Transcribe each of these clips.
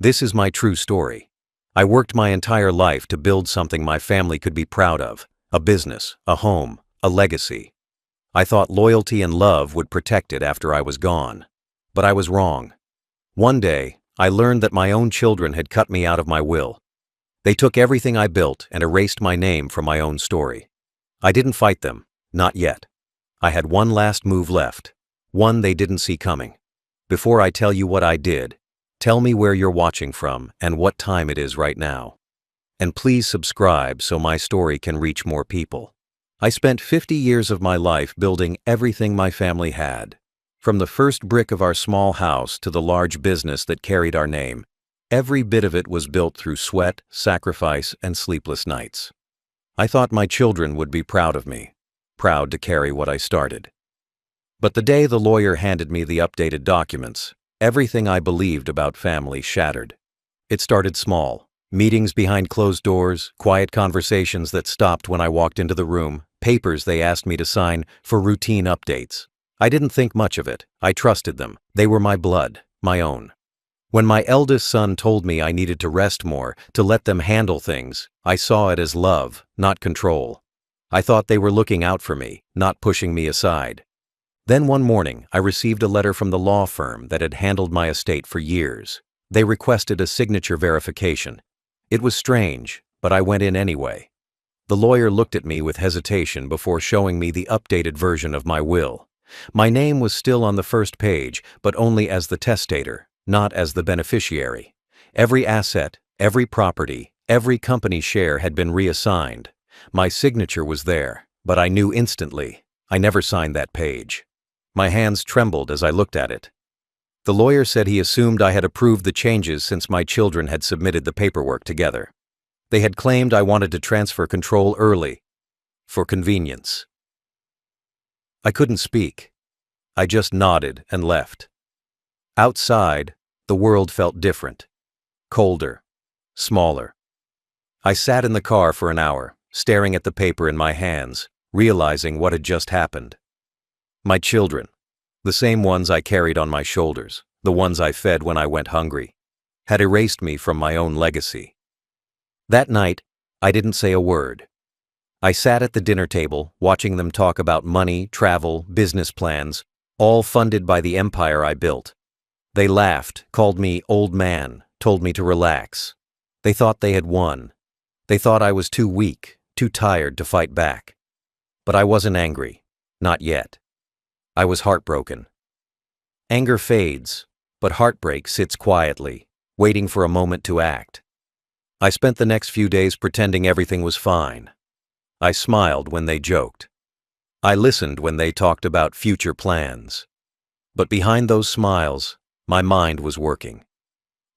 This is my true story. I worked my entire life to build something my family could be proud of, a business, a home, a legacy. I thought loyalty and love would protect it after I was gone. But I was wrong. One day, I learned that my own children had cut me out of my will. They took everything I built and erased my name from my own story. I didn't fight them, not yet. I had one last move left, one they didn't see coming. Before I tell you what I did, tell me where you're watching from and what time it is right now. And please subscribe so my story can reach more people. I spent 50 years of my life building everything my family had. From the first brick of our small house to the large business that carried our name, every bit of it was built through sweat, sacrifice, and sleepless nights. I thought my children would be proud of me, proud to carry what I started. But the day the lawyer handed me the updated documents, everything I believed about family shattered. It started small. Meetings behind closed doors, quiet conversations that stopped when I walked into the room, papers they asked me to sign for routine updates. I didn't think much of it. I trusted them. They were my blood, my own. When my eldest son told me I needed to rest more, to let them handle things, I saw it as love, not control. I thought they were looking out for me, not pushing me aside. Then one morning, I received a letter from the law firm that had handled my estate for years. They requested a signature verification. It was strange, but I went in anyway. The lawyer looked at me with hesitation before showing me the updated version of my will. My name was still on the first page, but only as the testator, not as the beneficiary. Every asset, every property, every company share had been reassigned. My signature was there, but I knew instantly. I never signed that page. My hands trembled as I looked at it. The lawyer said he assumed I had approved the changes since my children had submitted the paperwork together. They had claimed I wanted to transfer control early, for convenience. I couldn't speak. I just nodded and left. Outside, the world felt different, colder, smaller. I sat in the car for an hour, staring at the paper in my hands, realizing what had just happened. My children, the same ones I carried on my shoulders, the ones I fed when I went hungry, had erased me from my own legacy. That night, I didn't say a word. I sat at the dinner table, watching them talk about money, travel, business plans, all funded by the empire I built. They laughed, called me old man, told me to relax. They thought they had won. They thought I was too weak, too tired to fight back. But I wasn't angry, not yet. I was heartbroken. Anger fades, but heartbreak sits quietly, waiting for a moment to act. I spent the next few days pretending everything was fine. I smiled when they joked. I listened when they talked about future plans. But behind those smiles, my mind was working.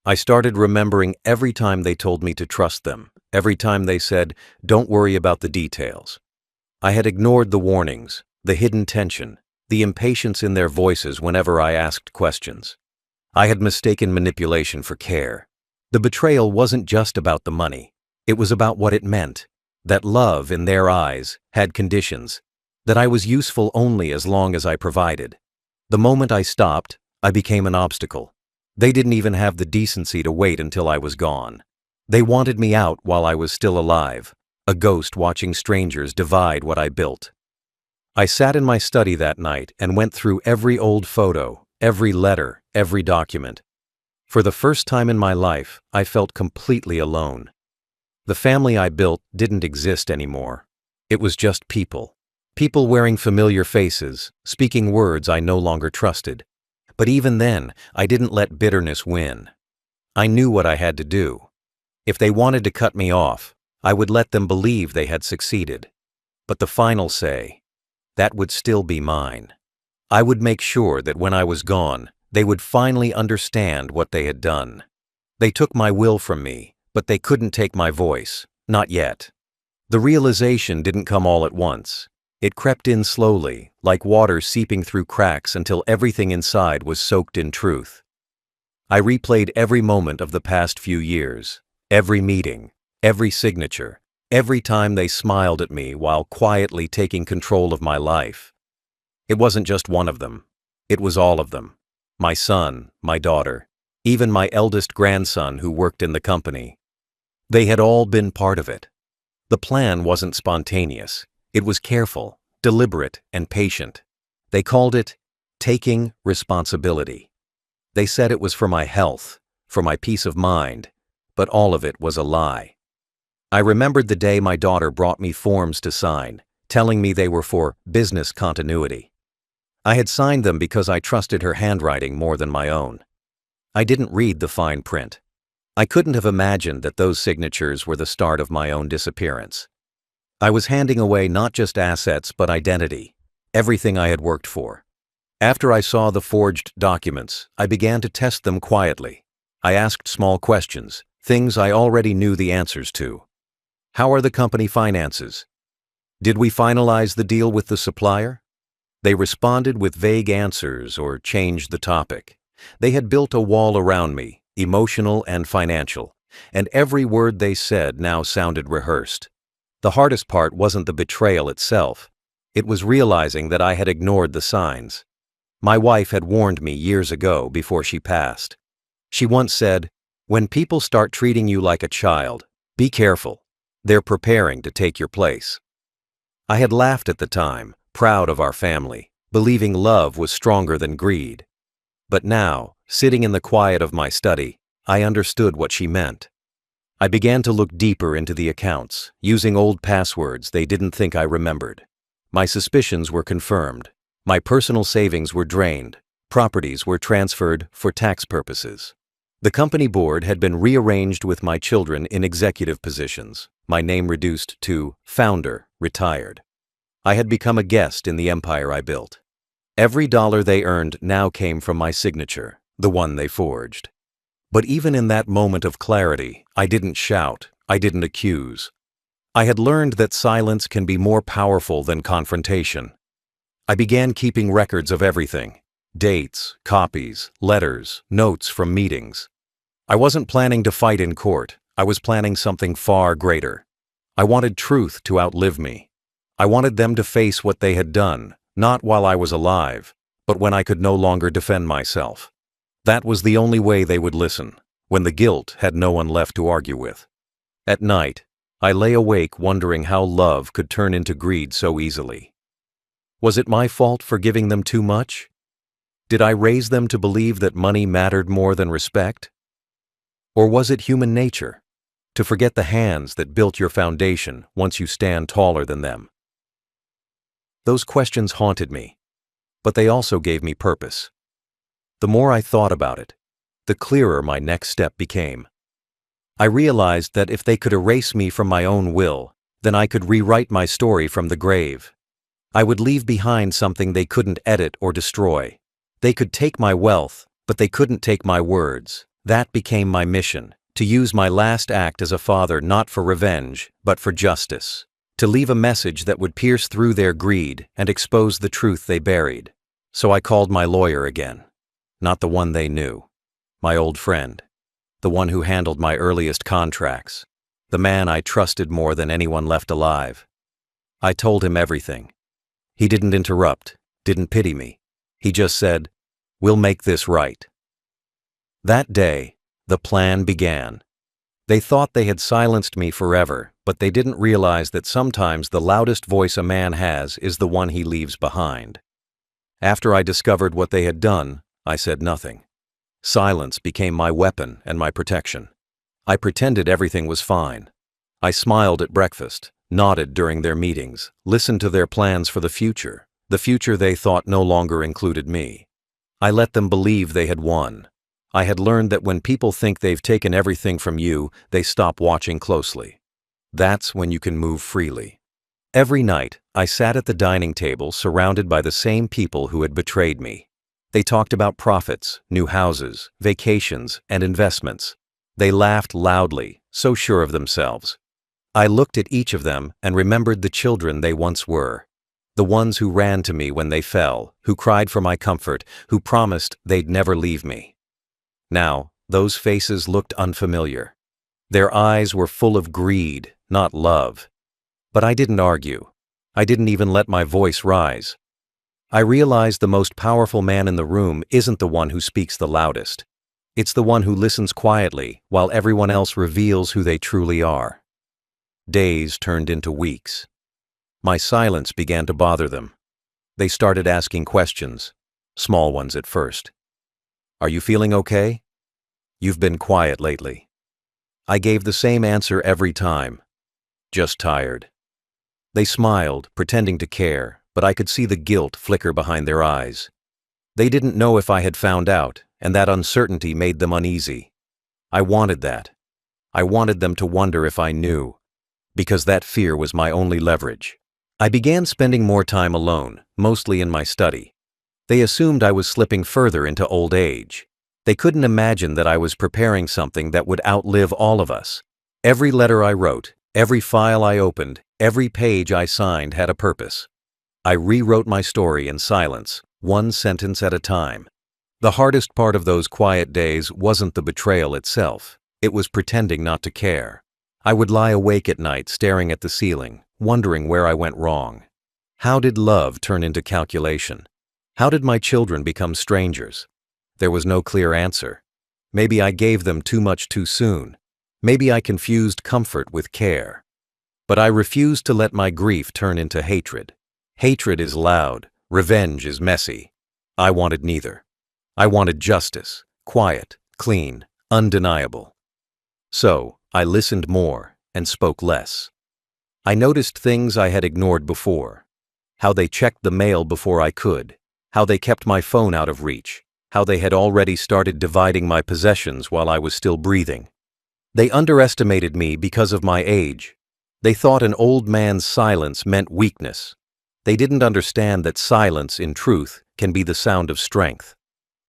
I started remembering every time they told me to trust them, every time they said, "Don't worry about the details." I had ignored the warnings, the hidden tension, the impatience in their voices whenever I asked questions. I had mistaken manipulation for care. The betrayal wasn't just about the money. It was about what it meant, that love, in their eyes, had conditions, that I was useful only as long as I provided. The moment I stopped, I became an obstacle. They didn't even have the decency to wait until I was gone. They wanted me out while I was still alive, a ghost watching strangers divide what I built. I sat in my study that night and went through every old photo, every letter, every document. For the first time in my life, I felt completely alone. The family I built didn't exist anymore. It was just people. People wearing familiar faces, speaking words I no longer trusted. But even then, I didn't let bitterness win. I knew what I had to do. If they wanted to cut me off, I would let them believe they had succeeded. But the final say, that would still be mine. I would make sure that when I was gone, they would finally understand what they had done. They took my will from me, but they couldn't take my voice, not yet. The realization didn't come all at once. It crept in slowly, like water seeping through cracks until everything inside was soaked in truth. I replayed every moment of the past few years, every meeting, every signature, every time they smiled at me while quietly taking control of my life. It wasn't just one of them. It was all of them. My son, my daughter, even my eldest grandson who worked in the company. They had all been part of it. The plan wasn't spontaneous. It was careful, deliberate, and patient. They called it taking responsibility. They said it was for my health, for my peace of mind, but all of it was a lie. I remembered the day my daughter brought me forms to sign, telling me they were for business continuity. I had signed them because I trusted her handwriting more than my own. I didn't read the fine print. I couldn't have imagined that those signatures were the start of my own disappearance. I was handing away not just assets but identity, everything I had worked for. After I saw the forged documents, I began to test them quietly. I asked small questions, things I already knew the answers to. How are the company finances? Did we finalize the deal with the supplier? They responded with vague answers or changed the topic. They had built a wall around me, emotional and financial, and every word they said now sounded rehearsed. The hardest part wasn't the betrayal itself. It was realizing that I had ignored the signs. My wife had warned me years ago before she passed. She once said, "When people start treating you like a child, be careful. They're preparing to take your place." I had laughed at the time, proud of our family, believing love was stronger than greed. But now, sitting in the quiet of my study, I understood what she meant. I began to look deeper into the accounts, using old passwords they didn't think I remembered. My suspicions were confirmed. My personal savings were drained. Properties were transferred for tax purposes. The company board had been rearranged with my children in executive positions, my name reduced to founder, retired. I had become a guest in the empire I built. Every dollar they earned now came from my signature, the one they forged. But even in that moment of clarity, I didn't shout, I didn't accuse. I had learned that silence can be more powerful than confrontation. I began keeping records of everything: dates, copies, letters, notes from meetings. I wasn't planning to fight in court. I was planning something far greater. I wanted truth to outlive me. I wanted them to face what they had done, not while I was alive, but when I could no longer defend myself. That was the only way they would listen, when the guilt had no one left to argue with. At night, I lay awake wondering how love could turn into greed so easily. Was it my fault for giving them too much? Did I raise them to believe that money mattered more than respect? Or was it human nature, to forget the hands that built your foundation once you stand taller than them? Those questions haunted me, but they also gave me purpose. The more I thought about it, the clearer my next step became. I realized that if they could erase me from my own will, then I could rewrite my story from the grave. I would leave behind something they couldn't edit or destroy. They could take my wealth, but they couldn't take my words. That became my mission, to use my last act as a father not for revenge, but for justice. To leave a message that would pierce through their greed and expose the truth they buried. So I called my lawyer again. Not the one they knew. My old friend. The one who handled my earliest contracts. The man I trusted more than anyone left alive. I told him everything. He didn't interrupt, didn't pity me. He just said, "We'll make this right." That day, the plan began. They thought they had silenced me forever, but they didn't realize that sometimes the loudest voice a man has is the one he leaves behind. After I discovered what they had done, I said nothing. Silence became my weapon and my protection. I pretended everything was fine. I smiled at breakfast, nodded during their meetings, listened to their plans for the future they thought no longer included me. I let them believe they had won. I had learned that when people think they've taken everything from you, they stop watching closely. That's when you can move freely. Every night, I sat at the dining table surrounded by the same people who had betrayed me. They talked about profits, new houses, vacations, and investments. They laughed loudly, so sure of themselves. I looked at each of them and remembered the children they once were. The ones who ran to me when they fell, who cried for my comfort, who promised they'd never leave me. Now, those faces looked unfamiliar. Their eyes were full of greed, not love. But I didn't argue. I didn't even let my voice rise. I realized the most powerful man in the room isn't the one who speaks the loudest. It's the one who listens quietly while everyone else reveals who they truly are. Days turned into weeks. My silence began to bother them. They started asking questions, small ones at first. "Are you feeling okay? You've been quiet lately." I gave the same answer every time. "Just tired." They smiled, pretending to care, but I could see the guilt flicker behind their eyes. They didn't know if I had found out, and that uncertainty made them uneasy. I wanted that. I wanted them to wonder if I knew, because that fear was my only leverage. I began spending more time alone, mostly in my study. They assumed I was slipping further into old age. They couldn't imagine that I was preparing something that would outlive all of us. Every letter I wrote, every file I opened, every page I signed had a purpose. I rewrote my story in silence, one sentence at a time. The hardest part of those quiet days wasn't the betrayal itself. It was pretending not to care. I would lie awake at night staring at the ceiling, wondering where I went wrong. How did love turn into calculation? How did my children become strangers? There was no clear answer. Maybe I gave them too much too soon. Maybe I confused comfort with care. But I refused to let my grief turn into hatred. Hatred is loud. Revenge is messy. I wanted neither. I wanted justice, quiet, clean, undeniable. So, I listened more and spoke less. I noticed things I had ignored before. How they checked the mail before I could. How they kept my phone out of reach. How they had already started dividing my possessions while I was still breathing. They underestimated me because of my age. They thought an old man's silence meant weakness. They didn't understand that silence, in truth, can be the sound of strength.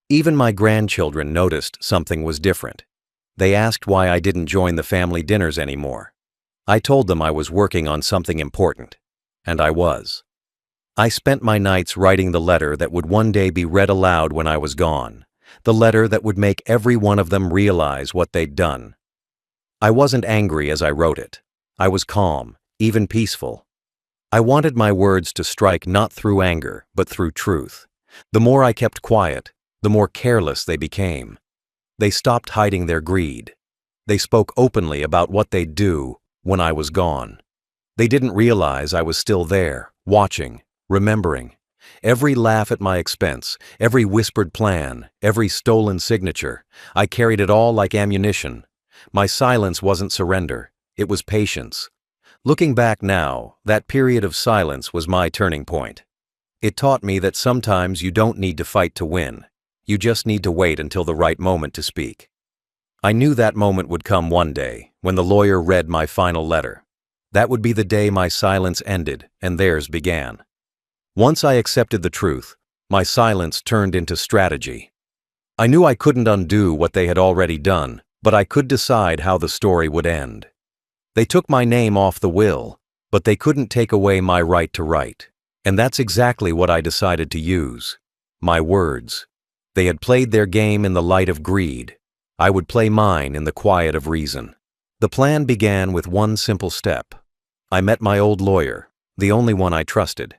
Even my grandchildren noticed something was different. They asked why I didn't join the family dinners anymore. I told them I was working on something important. And I was. I spent my nights writing the letter that would one day be read aloud when I was gone. The letter that would make every one of them realize what they'd done. I wasn't angry as I wrote it. I was calm, even peaceful. I wanted my words to strike not through anger, but through truth. The more I kept quiet, the more careless they became. They stopped hiding their greed. They spoke openly about what they'd do when I was gone. They didn't realize I was still there, watching, remembering. Every laugh at my expense, every whispered plan, every stolen signature, I carried it all like ammunition. My silence wasn't surrender, it was patience. Looking back now, that period of silence was my turning point. It taught me that sometimes you don't need to fight to win. You just need to wait until the right moment to speak. I knew that moment would come one day, when the lawyer read my final letter. That would be the day my silence ended and theirs began. Once I accepted the truth, my silence turned into strategy. I knew I couldn't undo what they had already done, but I could decide how the story would end. They took my name off the will, but they couldn't take away my right to write. And that's exactly what I decided to use. My words. They had played their game in the light of greed. I would play mine in the quiet of reason. The plan began with one simple step. I met my old lawyer, the only one I trusted.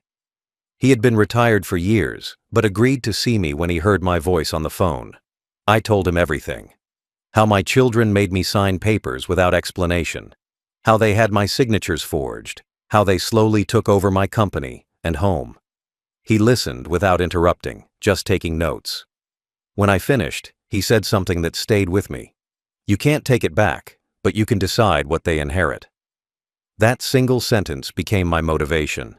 He had been retired for years, but agreed to see me when he heard my voice on the phone. I told him everything. How my children made me sign papers without explanation. How they had my signatures forged. How they slowly took over my company and home. He listened without interrupting, just taking notes. When I finished, he said something that stayed with me. You can't take it back, but you can decide what they inherit. That single sentence became my motivation.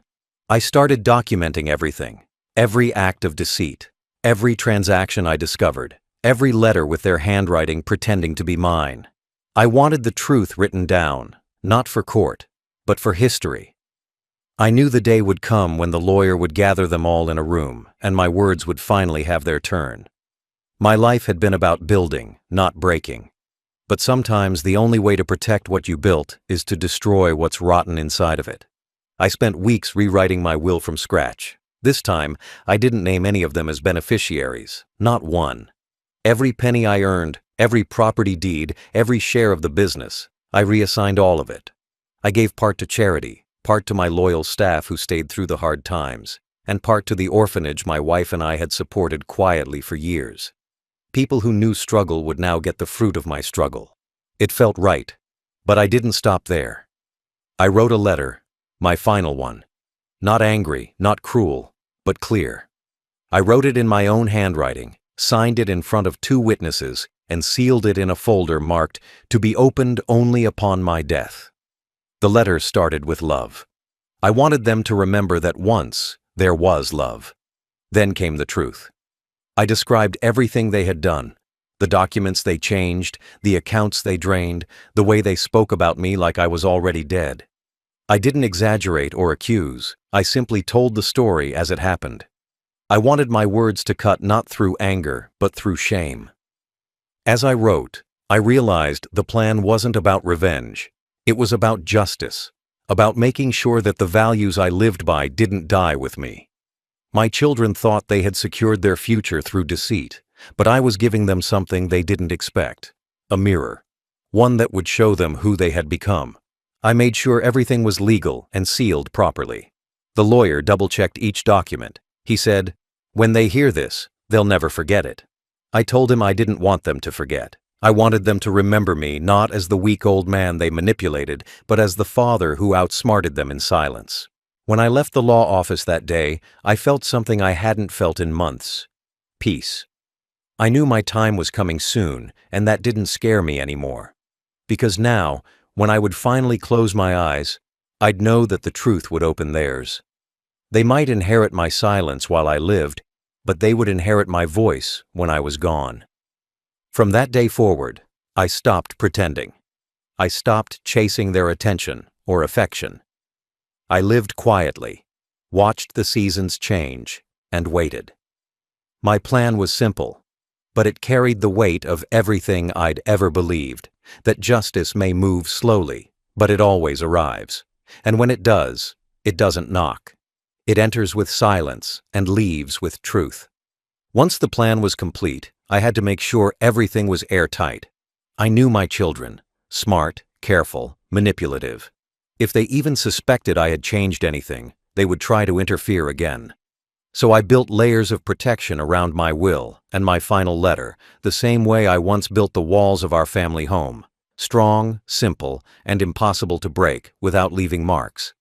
I started documenting everything, every act of deceit, every transaction I discovered, every letter with their handwriting pretending to be mine. I wanted the truth written down, not for court, but for history. I knew the day would come when the lawyer would gather them all in a room, and my words would finally have their turn. My life had been about building, not breaking. But sometimes the only way to protect what you built is to destroy what's rotten inside of it. I spent weeks rewriting my will from scratch. This time, I didn't name any of them as beneficiaries, not one. Every penny I earned, every property deed, every share of the business, I reassigned all of it. I gave part to charity, part to my loyal staff who stayed through the hard times, and part to the orphanage my wife and I had supported quietly for years. People who knew struggle would now get the fruit of my struggle. It felt right. But I didn't stop there. I wrote a letter, my final one. Not angry, not cruel, but clear. I wrote it in my own handwriting, signed it in front of 2 witnesses, and sealed it in a folder marked, "To be opened only upon my death." The letter started with love. I wanted them to remember that once there was love. Then came the truth. I described everything they had done, the documents they changed, the accounts they drained, the way they spoke about me like I was already dead. I didn't exaggerate or accuse, I simply told the story as it happened. I wanted my words to cut not through anger, but through shame. As I wrote, I realized the plan wasn't about revenge. It was about justice, about making sure that the values I lived by didn't die with me. My children thought they had secured their future through deceit, but I was giving them something they didn't expect. A mirror. One that would show them who they had become. I made sure everything was legal and sealed properly. The lawyer double-checked each document. He said, "When they hear this, they'll never forget it." I told him I didn't want them to forget. I wanted them to remember me not as the weak old man they manipulated, but as the father who outsmarted them in silence. When I left the law office that day, I felt something I hadn't felt in months. Peace. I knew my time was coming soon, and that didn't scare me anymore. Because now, when I would finally close my eyes, I'd know that the truth would open theirs. They might inherit my silence while I lived, but they would inherit my voice when I was gone. From that day forward, I stopped pretending. I stopped chasing their attention or affection. I lived quietly, watched the seasons change, and waited. My plan was simple, but it carried the weight of everything I'd ever believed, that justice may move slowly, but it always arrives. And when it does, it doesn't knock. It enters with silence and leaves with truth. Once the plan was complete, I had to make sure everything was airtight. I knew my children, smart, careful, manipulative. If they even suspected I had changed anything, they would try to interfere again. So I built layers of protection around my will and my final letter, the same way I once built the walls of our family home. Strong, simple, and impossible to break without leaving marks.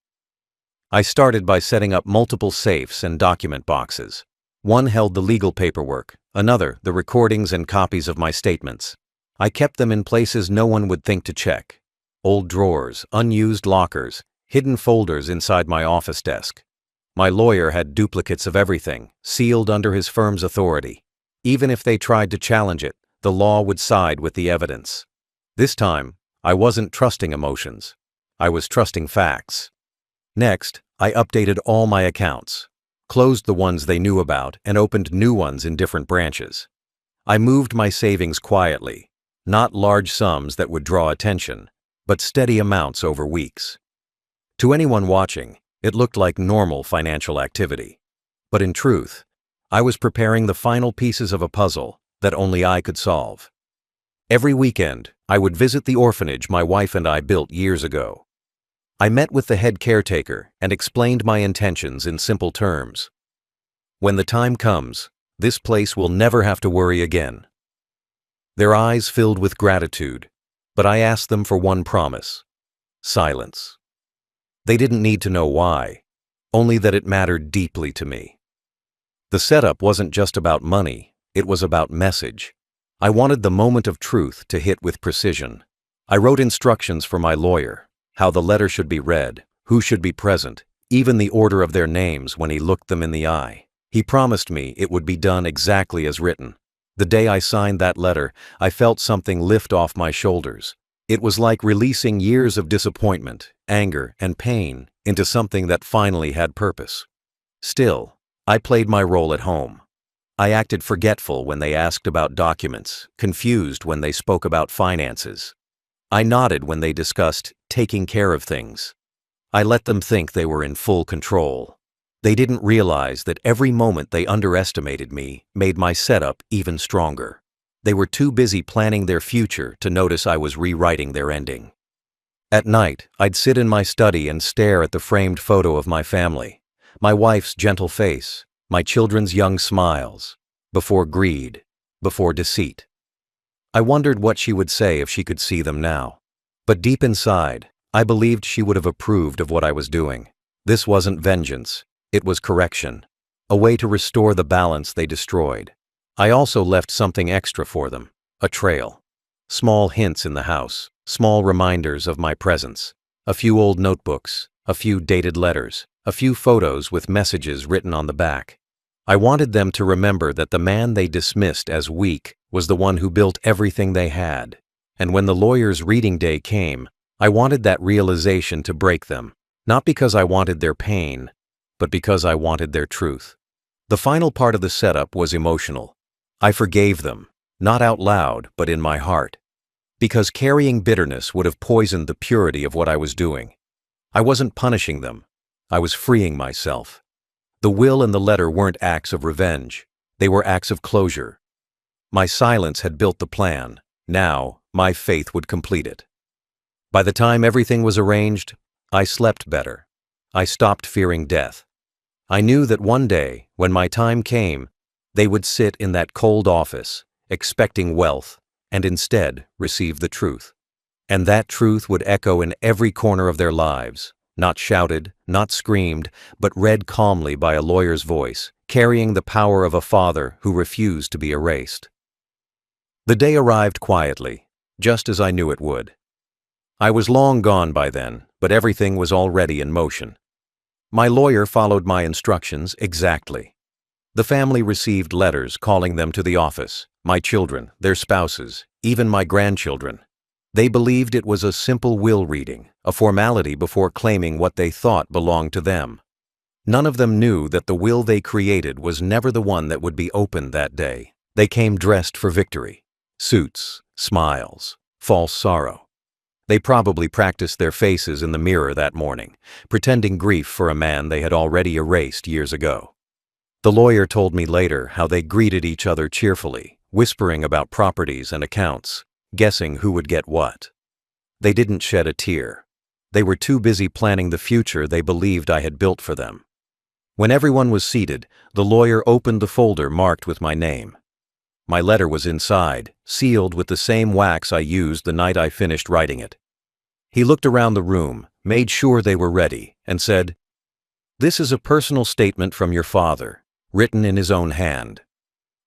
I started by setting up multiple safes and document boxes. One held the legal paperwork, another the recordings and copies of my statements. I kept them in places no one would think to check. Old drawers, unused lockers, hidden folders inside my office desk. My lawyer had duplicates of everything, sealed under his firm's authority. Even if they tried to challenge it, the law would side with the evidence. This time, I wasn't trusting emotions. I was trusting facts. Next, I updated all my accounts, closed the ones they knew about, and opened new ones in different branches. I moved my savings quietly, not large sums that would draw attention, but steady amounts over weeks. To anyone watching, it looked like normal financial activity. But in truth, I was preparing the final pieces of a puzzle that only I could solve. Every weekend, I would visit the orphanage my wife and I built years ago. I met with the head caretaker and explained my intentions in simple terms. When the time comes, this place will never have to worry again. Their eyes filled with gratitude, but I asked them for one promise: silence. They didn't need to know why, only that it mattered deeply to me. The setup wasn't just about money, it was about message. I wanted the moment of truth to hit with precision. I wrote instructions for my lawyer, how the letter should be read, who should be present, even the order of their names when he looked them in the eye. He promised me it would be done exactly as written. The day I signed that letter, I felt something lift off my shoulders. It was like releasing years of disappointment, anger, and pain into something that finally had purpose. Still, I played my role at home. I acted forgetful when they asked about documents, confused when they spoke about finances. I nodded when they discussed taking care of things. I let them think they were in full control. They didn't realize that every moment they underestimated me made my setup even stronger. They were too busy planning their future to notice I was rewriting their ending. At night, I'd sit in my study and stare at the framed photo of my family, my wife's gentle face, my children's young smiles, before greed, before deceit. I wondered what she would say if she could see them now. But deep inside, I believed she would have approved of what I was doing. This wasn't vengeance, it was correction. A way to restore the balance they destroyed. I also left something extra for them, a trail. Small hints in the house, small reminders of my presence. A few old notebooks, a few dated letters, a few photos with messages written on the back. I wanted them to remember that the man they dismissed as weak was the one who built everything they had. And when the lawyer's reading day came, I wanted that realization to break them, not because I wanted their pain, but because I wanted their truth. The final part of the setup was emotional. I forgave them, not out loud, but in my heart. Because carrying bitterness would have poisoned the purity of what I was doing. I wasn't punishing them. I was freeing myself. The will and the letter weren't acts of revenge. They were acts of closure. My silence had built the plan. Now, my faith would complete it. By the time everything was arranged, I slept better. I stopped fearing death. I knew that one day, when my time came, they would sit in that cold office, expecting wealth, and instead receive the truth. And that truth would echo in every corner of their lives, not shouted, not screamed, but read calmly by a lawyer's voice, carrying the power of a father who refused to be erased. The day arrived quietly, just as I knew it would. I was long gone by then, but everything was already in motion. My lawyer followed my instructions exactly. The family received letters calling them to the office, my children, their spouses, even my grandchildren. They believed it was a simple will reading, a formality before claiming what they thought belonged to them. None of them knew that the will they created was never the one that would be opened that day. They came dressed for victory. Suits, smiles, false sorrow. They probably practiced their faces in the mirror that morning, pretending grief for a man they had already erased years ago. The lawyer told me later how they greeted each other cheerfully, whispering about properties and accounts, guessing who would get what. They didn't shed a tear. They were too busy planning the future they believed I had built for them. When everyone was seated, the lawyer opened the folder marked with my name. My letter was inside, sealed with the same wax I used the night I finished writing it. He looked around the room, made sure they were ready, and said, "This is a personal statement from your father, written in his own hand."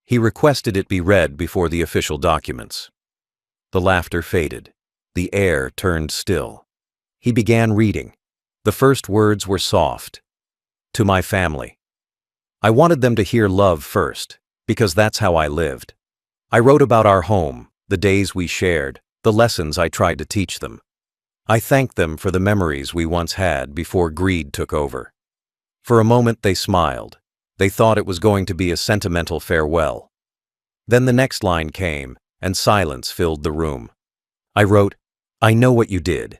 He requested it be read before the official documents. The laughter faded. The air turned still. He began reading. The first words were soft. To my family. I wanted them to hear love first, because that's how I lived. I wrote about our home, the days we shared, the lessons I tried to teach them. I thanked them for the memories we once had before greed took over. For a moment they smiled. They thought it was going to be a sentimental farewell. Then the next line came, and silence filled the room. I wrote, "I know what you did."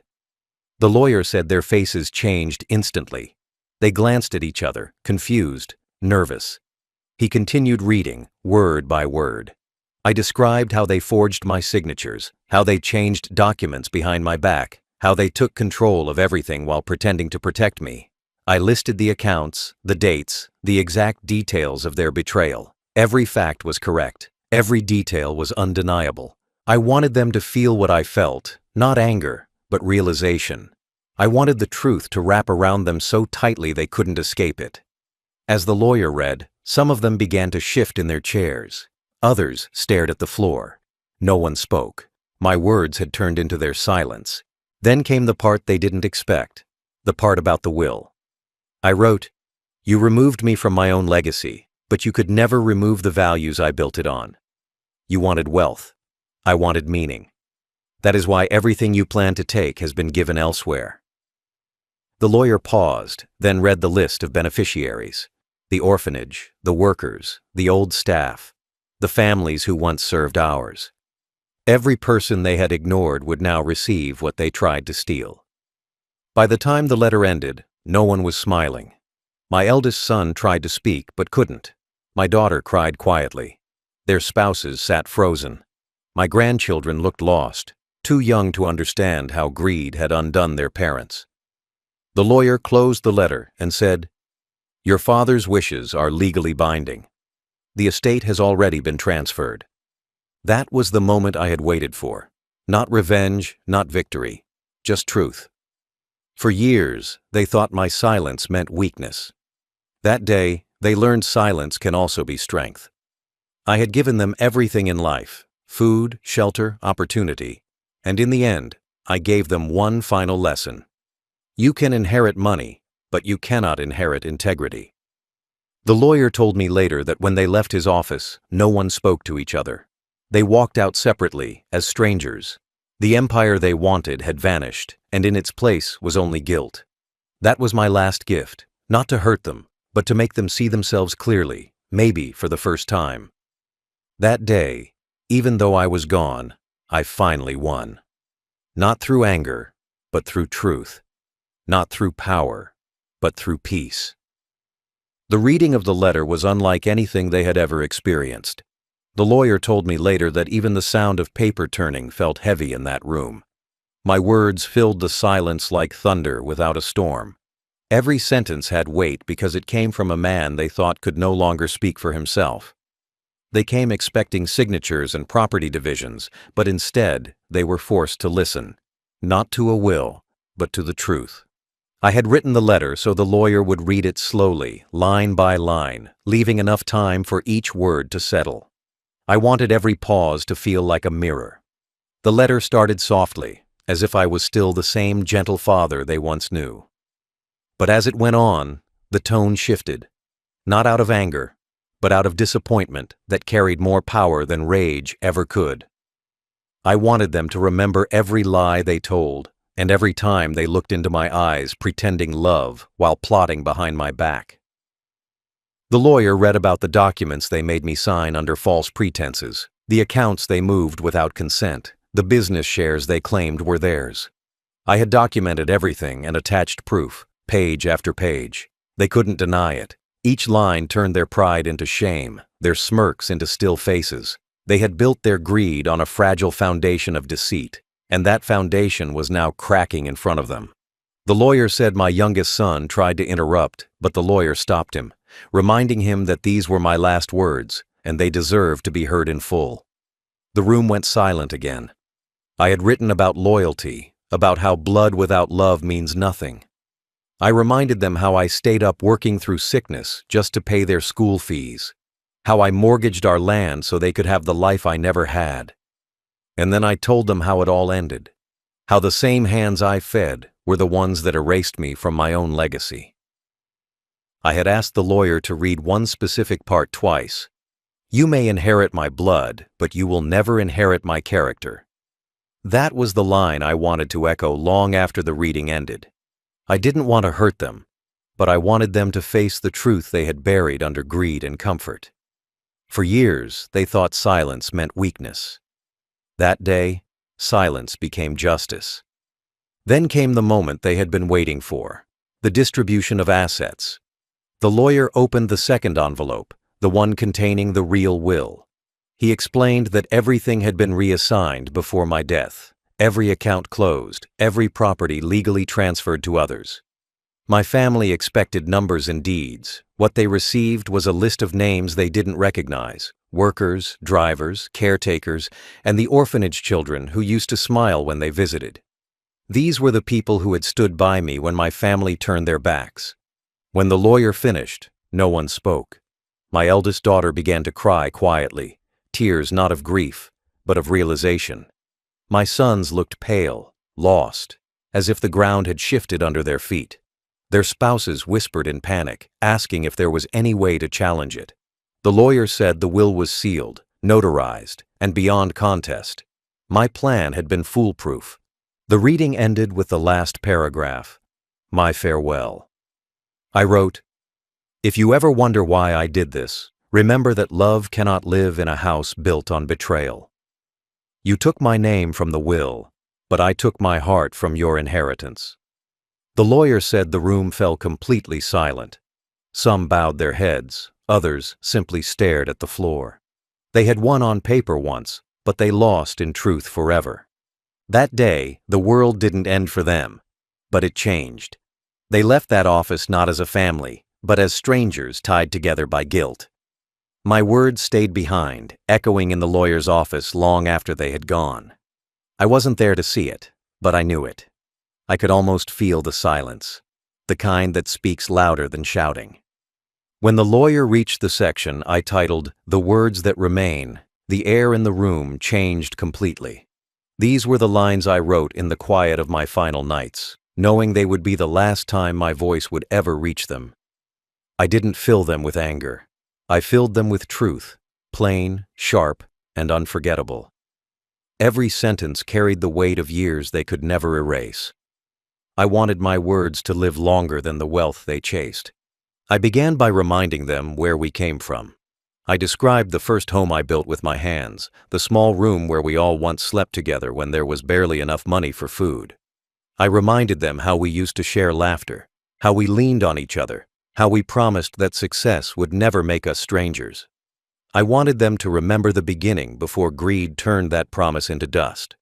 The lawyer said their faces changed instantly. They glanced at each other, confused, nervous. He continued reading, word by word. I described how they forged my signatures, how they changed documents behind my back, how they took control of everything while pretending to protect me. I listed the accounts, the dates, the exact details of their betrayal. Every fact was correct. Every detail was undeniable. I wanted them to feel what I felt, not anger, but realization. I wanted the truth to wrap around them so tightly they couldn't escape it. As the lawyer read, some of them began to shift in their chairs. Others stared at the floor. No one spoke. My words had turned into their silence. Then came the part they didn't expect, the part about the will. I wrote, "You removed me from my own legacy, but you could never remove the values I built it on. You wanted wealth. I wanted meaning. That is why everything you plan to take has been given elsewhere." The lawyer paused, then read the list of beneficiaries. The orphanage, the workers, the old staff, the families who once served ours. Every person they had ignored would now receive what they tried to steal. By the time the letter ended, no one was smiling. My eldest son tried to speak but couldn't. My daughter cried quietly. Their spouses sat frozen. My grandchildren looked lost, too young to understand how greed had undone their parents. The lawyer closed the letter and said, "Your father's wishes are legally binding. The estate has already been transferred. That was the moment I had waited for. Not revenge, not victory, just truth. For years, they thought my silence meant weakness. That day, they learned silence can also be strength. I had given them everything in life: food, shelter, opportunity. And in the end, I gave them one final lesson. You can inherit money, but you cannot inherit integrity. The lawyer told me later that when they left his office, no one spoke to each other. They walked out separately, as strangers. The empire they wanted had vanished, and in its place was only guilt. That was my last gift, not to hurt them, but to make them see themselves clearly, maybe for the first time. That day, even though I was gone, I finally won. Not through anger, but through truth. Not through power, but through peace. The reading of the letter was unlike anything they had ever experienced. The lawyer told me later that even the sound of paper turning felt heavy in that room. My words filled the silence like thunder without a storm. Every sentence had weight because it came from a man they thought could no longer speak for himself. They came expecting signatures and property divisions, but instead they were forced to listen, not to a will, but to the truth. I had written the letter so the lawyer would read it slowly, line by line, leaving enough time for each word to settle. I wanted every pause to feel like a mirror. The letter started softly, as if I was still the same gentle father they once knew. But as it went on, the tone shifted, not out of anger, but out of disappointment that carried more power than rage ever could. I wanted them to remember every lie they told, and every time they looked into my eyes pretending love while plotting behind my back. The lawyer read about the documents they made me sign under false pretenses, the accounts they moved without consent, the business shares they claimed were theirs. I had documented everything and attached proof, page after page. They couldn't deny it. Each line turned their pride into shame, their smirks into still faces. They had built their greed on a fragile foundation of deceit, and that foundation was now cracking in front of them. The lawyer said my youngest son tried to interrupt, but the lawyer stopped him, reminding him that these were my last words, and they deserved to be heard in full. The room went silent again. I had written about loyalty, about how blood without love means nothing. I reminded them how I stayed up working through sickness just to pay their school fees, how I mortgaged our land so they could have the life I never had. And then I told them how it all ended, how the same hands I fed were the ones that erased me from my own legacy. I had asked the lawyer to read one specific part twice. You may inherit my blood, but you will never inherit my character. That was the line I wanted to echo long after the reading ended. I didn't want to hurt them, but I wanted them to face the truth they had buried under greed and comfort. For years, they thought silence meant weakness. That day, silence became justice. Then came the moment they had been waiting for, the distribution of assets. The lawyer opened the second envelope, the one containing the real will. He explained that everything had been reassigned before my death, every account closed, every property legally transferred to others. My family expected numbers and deeds. What they received was a list of names they didn't recognize: workers, drivers, caretakers, and the orphanage children who used to smile when they visited. These were the people who had stood by me when my family turned their backs. When the lawyer finished, no one spoke. My eldest daughter began to cry quietly, tears not of grief, but of realization. My sons looked pale, lost, as if the ground had shifted under their feet. Their spouses whispered in panic, asking if there was any way to challenge it. The lawyer said the will was sealed, notarized, and beyond contest. My plan had been foolproof. The reading ended with the last paragraph, my farewell. I wrote, "If you ever wonder why I did this, remember that love cannot live in a house built on betrayal. You took my name from the will, but I took my heart from your inheritance." The lawyer said the room fell completely silent. Some bowed their heads, others simply stared at the floor. They had won on paper once, but they lost in truth forever. That day, the world didn't end for them, but it changed. They left that office not as a family, but as strangers tied together by guilt. My words stayed behind, echoing in the lawyer's office long after they had gone. I wasn't there to see it, but I knew it. I could almost feel the silence, the kind that speaks louder than shouting. When the lawyer reached the section I titled "The Words That Remain," the air in the room changed completely. These were the lines I wrote in the quiet of my final nights, knowing they would be the last time my voice would ever reach them. I didn't fill them with anger. I filled them with truth, plain, sharp, and unforgettable. Every sentence carried the weight of years they could never erase. I wanted my words to live longer than the wealth they chased. I began by reminding them where we came from. I described the first home I built with my hands, the small room where we all once slept together when there was barely enough money for food. I reminded them how we used to share laughter, how we leaned on each other, how we promised that success would never make us strangers. I wanted them to remember the beginning before greed turned that promise into dust.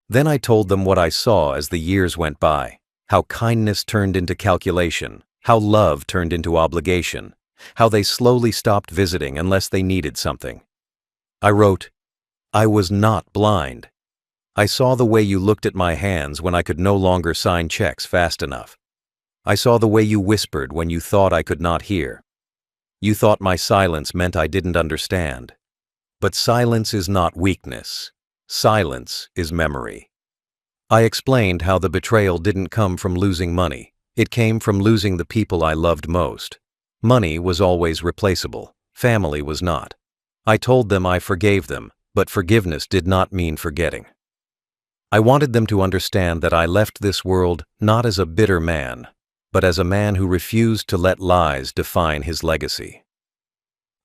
Then I told them what I saw as the years went by, how kindness turned into calculation, how love turned into obligation, how they slowly stopped visiting unless they needed something. I wrote, "I was not blind. I saw the way you looked at my hands when I could no longer sign checks fast enough. I saw the way you whispered when you thought I could not hear. You thought my silence meant I didn't understand. But silence is not weakness. Silence is memory." I explained how the betrayal didn't come from losing money. It came from losing the people I loved most. Money was always replaceable. Family was not. I told them I forgave them, but forgiveness did not mean forgetting. I wanted them to understand that I left this world not as a bitter man, but as a man who refused to let lies define his legacy.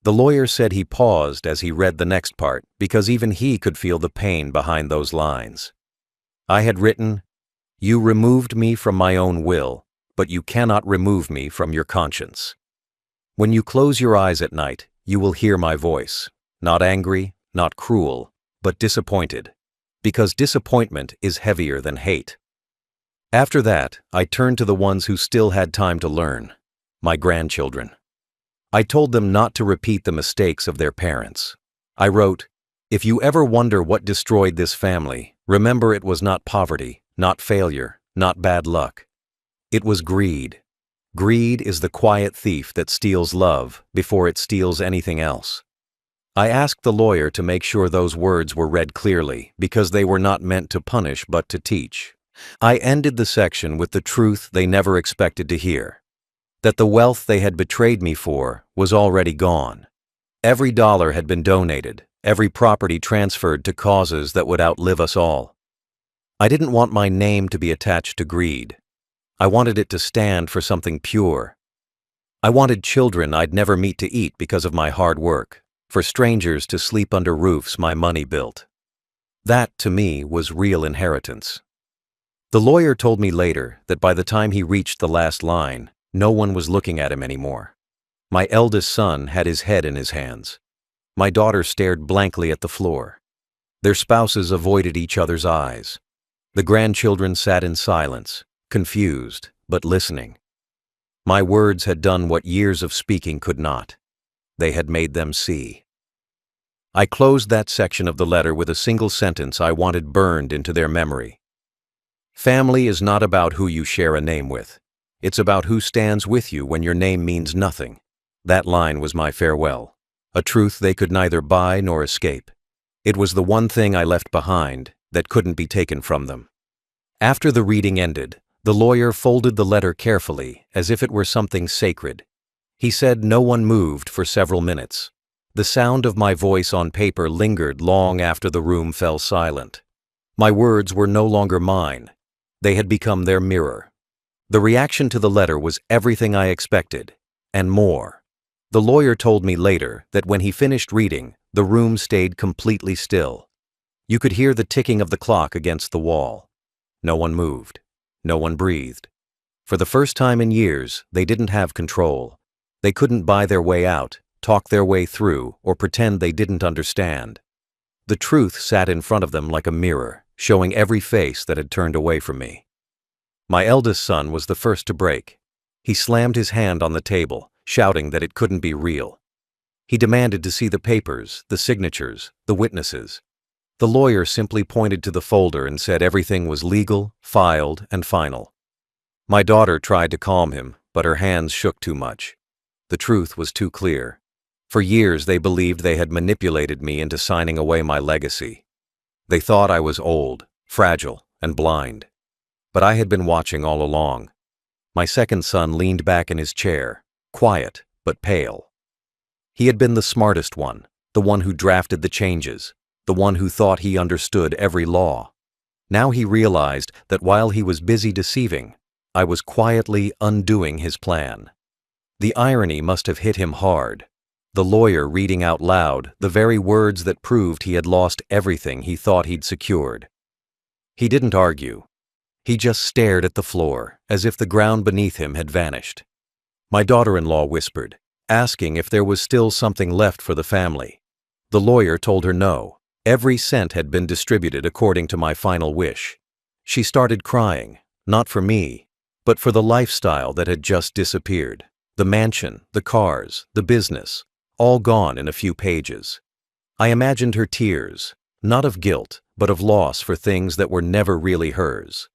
The lawyer said he paused as he read the next part because even he could feel the pain behind those lines. I had written, "You removed me from my own will, but you cannot remove me from your conscience. When you close your eyes at night, you will hear my voice, not angry, not cruel, but disappointed, because disappointment is heavier than hate." After that, I turned to the ones who still had time to learn, my grandchildren. I told them not to repeat the mistakes of their parents. I wrote, "If you ever wonder what destroyed this family, remember it was not poverty, not failure, not bad luck. It was greed. Greed is the quiet thief that steals love before it steals anything else." I asked the lawyer to make sure those words were read clearly because they were not meant to punish but to teach. I ended the section with the truth they never expected to hear, that the wealth they had betrayed me for was already gone. Every dollar had been donated, every property transferred to causes that would outlive us all. I didn't want my name to be attached to greed. I wanted it to stand for something pure. I wanted children I'd never meet to eat because of my hard work, for strangers to sleep under roofs my money built. That, to me, was real inheritance. The lawyer told me later that by the time he reached the last line, no one was looking at him anymore. My eldest son had his head in his hands. My daughter stared blankly at the floor. Their spouses avoided each other's eyes. The grandchildren sat in silence, confused, but listening. My words had done what years of speaking could not. They had made them see. I closed that section of the letter with a single sentence I wanted burned into their memory. Family is not about who you share a name with. It's about who stands with you when your name means nothing. That line was my farewell, a truth they could neither buy nor escape. It was the one thing I left behind that couldn't be taken from them. After the reading ended, the lawyer folded the letter carefully, as if it were something sacred. He said no one moved for several minutes. The sound of my voice on paper lingered long after the room fell silent. My words were no longer mine. They had become their mirror. The reaction to the letter was everything I expected, and more. The lawyer told me later that when he finished reading, the room stayed completely still. You could hear the ticking of the clock against the wall. No one moved. No one breathed. For the first time in years, they didn't have control. They couldn't buy their way out, talk their way through, or pretend they didn't understand. The truth sat in front of them like a mirror, showing every face that had turned away from me. My eldest son was the first to break. He slammed his hand on the table, shouting that it couldn't be real. He demanded to see the papers, the signatures, the witnesses. The lawyer simply pointed to the folder and said everything was legal, filed, and final. My daughter tried to calm him, but her hands shook too much. The truth was too clear. For years they believed they had manipulated me into signing away my legacy. They thought I was old, fragile, and blind. But I had been watching all along. My second son leaned back in his chair, quiet but pale. He had been the smartest one, the one who drafted the changes, the one who thought he understood every law. Now he realized that while he was busy deceiving, I was quietly undoing his plan. The irony must have hit him hard. The lawyer reading out loud the very words that proved he had lost everything he thought he'd secured. He didn't argue. He just stared at the floor, as if the ground beneath him had vanished. My daughter-in-law whispered, asking if there was still something left for the family. The lawyer told her no. Every cent had been distributed according to my final wish. She started crying, not for me, but for the lifestyle that had just disappeared. The mansion, the cars, the business, all gone in a few pages. I imagined her tears, not of guilt, but of loss for things that were never really hers.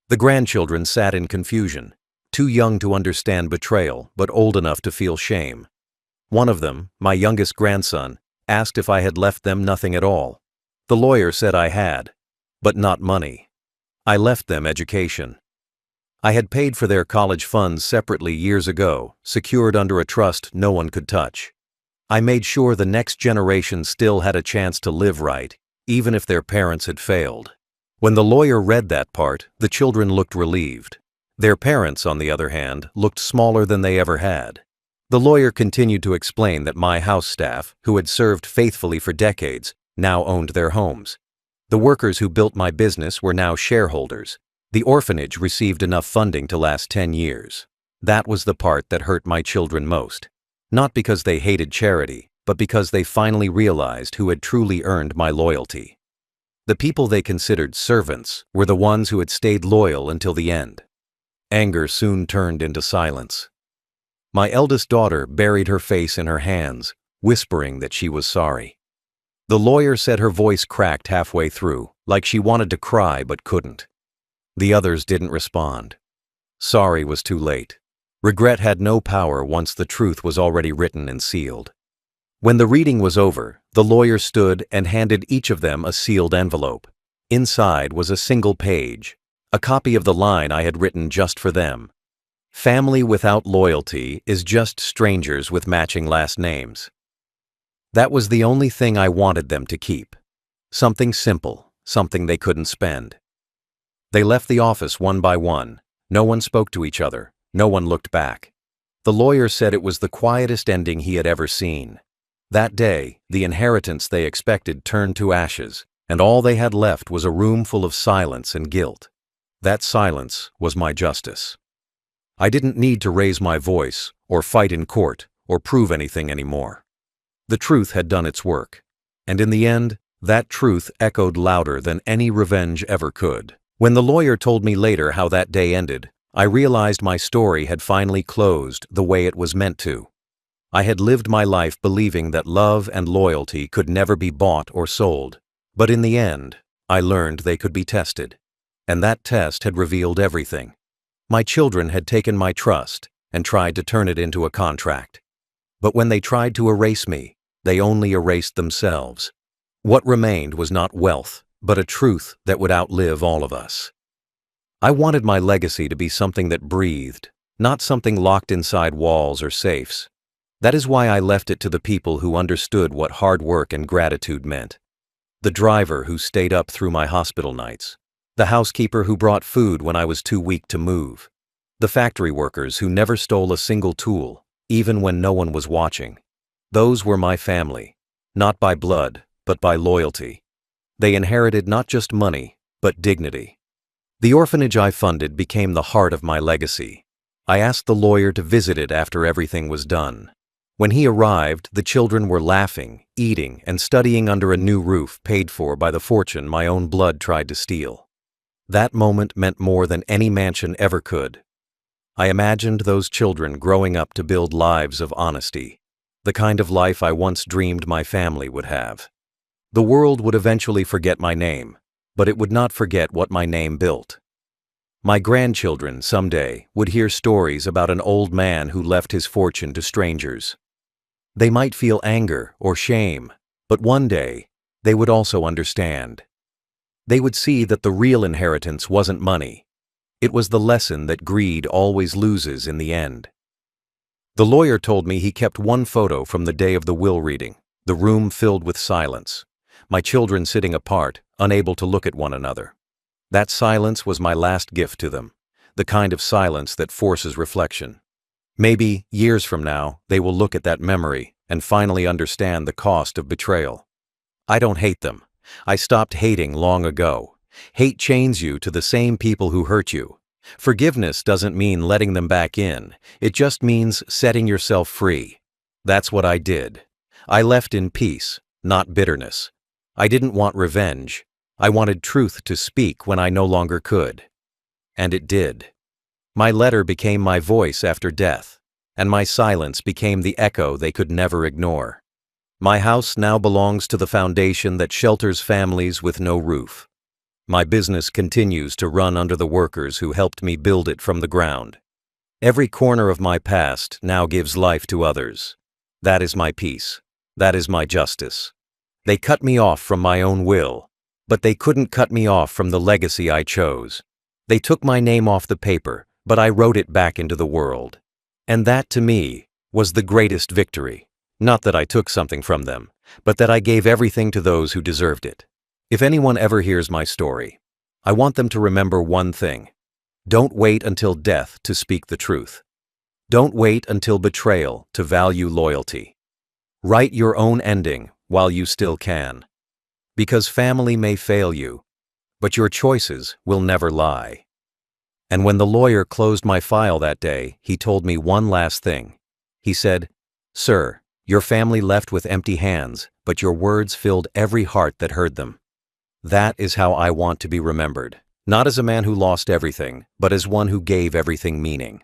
The grandchildren sat in confusion, too young to understand betrayal, but old enough to feel shame. One of them, my youngest grandson, asked if I had left them nothing at all. The lawyer said I had, but not money. I left them education. I had paid for their college funds separately years ago, secured under a trust no one could touch. I made sure the next generation still had a chance to live right, even if their parents had failed. When the lawyer read that part, the children looked relieved. Their parents, on the other hand, looked smaller than they ever had. The lawyer continued to explain that my house staff, who had served faithfully for decades, now owned their homes. The workers who built my business were now shareholders. The orphanage received enough funding to last 10 years. That was the part that hurt my children most. Not because they hated charity, but because they finally realized who had truly earned my loyalty. The people they considered servants were the ones who had stayed loyal until the end. Anger soon turned into silence. My eldest daughter buried her face in her hands, whispering that she was sorry. The lawyer said her voice cracked halfway through, like she wanted to cry but couldn't. The others didn't respond. Sorry was too late. Regret had no power once the truth was already written and sealed. When the reading was over, the lawyer stood and handed each of them a sealed envelope. Inside was a single page, a copy of the line I had written just for them. Family without loyalty is just strangers with matching last names. That was the only thing I wanted them to keep. Something simple, something they couldn't spend. They left the office one by one. No one spoke to each other. No one looked back. The lawyer said it was the quietest ending he had ever seen. That day, the inheritance they expected turned to ashes, and all they had left was a room full of silence and guilt. That silence was my justice. I didn't need to raise my voice, or fight in court, or prove anything anymore. The truth had done its work, and in the end, that truth echoed louder than any revenge ever could. When the lawyer told me later how that day ended, I realized my story had finally closed the way it was meant to. I had lived my life believing that love and loyalty could never be bought or sold, but in the end, I learned they could be tested. And that test had revealed everything. My children had taken my trust and tried to turn it into a contract. But when they tried to erase me, they only erased themselves. What remained was not wealth, but a truth that would outlive all of us. I wanted my legacy to be something that breathed, not something locked inside walls or safes. That is why I left it to the people who understood what hard work and gratitude meant. The driver who stayed up through my hospital nights. The housekeeper who brought food when I was too weak to move. The factory workers who never stole a single tool, even when no one was watching. Those were my family, not by blood, but by loyalty. They inherited not just money, but dignity. The orphanage I funded became the heart of my legacy. I asked the lawyer to visit it after everything was done. When he arrived, the children were laughing, eating, and studying under a new roof paid for by the fortune my own blood tried to steal. That moment meant more than any mansion ever could. I imagined those children growing up to build lives of honesty, the kind of life I once dreamed my family would have. The world would eventually forget my name, but it would not forget what my name built. My grandchildren someday would hear stories about an old man who left his fortune to strangers. They might feel anger or shame, but one day, they would also understand. They would see that the real inheritance wasn't money. It was the lesson that greed always loses in the end. The lawyer told me he kept one photo from the day of the will reading, the room filled with silence, my children sitting apart, unable to look at one another. That silence was my last gift to them, the kind of silence that forces reflection. Maybe, years from now, they will look at that memory and finally understand the cost of betrayal. I don't hate them. I stopped hating long ago. Hate chains you to the same people who hurt you. Forgiveness doesn't mean letting them back in. It just means setting yourself free. That's what I did. I left in peace, not bitterness. I didn't want revenge. I wanted truth to speak when I no longer could. And it did. My letter became my voice after death, and my silence became the echo they could never ignore. My house now belongs to the foundation that shelters families with no roof. My business continues to run under the workers who helped me build it from the ground. Every corner of my past now gives life to others. That is my peace. That is my justice. They cut me off from my own will, but they couldn't cut me off from the legacy I chose. They took my name off the paper, but I wrote it back into the world. And that, to me, was the greatest victory. Not that I took something from them, but that I gave everything to those who deserved it. If anyone ever hears my story, I want them to remember one thing. Don't wait until death to speak the truth. Don't wait until betrayal to value loyalty. Write your own ending while you still can. Because family may fail you, but your choices will never lie. And when the lawyer closed my file that day, he told me one last thing. He said, "Sir, your family left with empty hands, but your words filled every heart that heard them." That is how I want to be remembered. Not as a man who lost everything, but as one who gave everything meaning.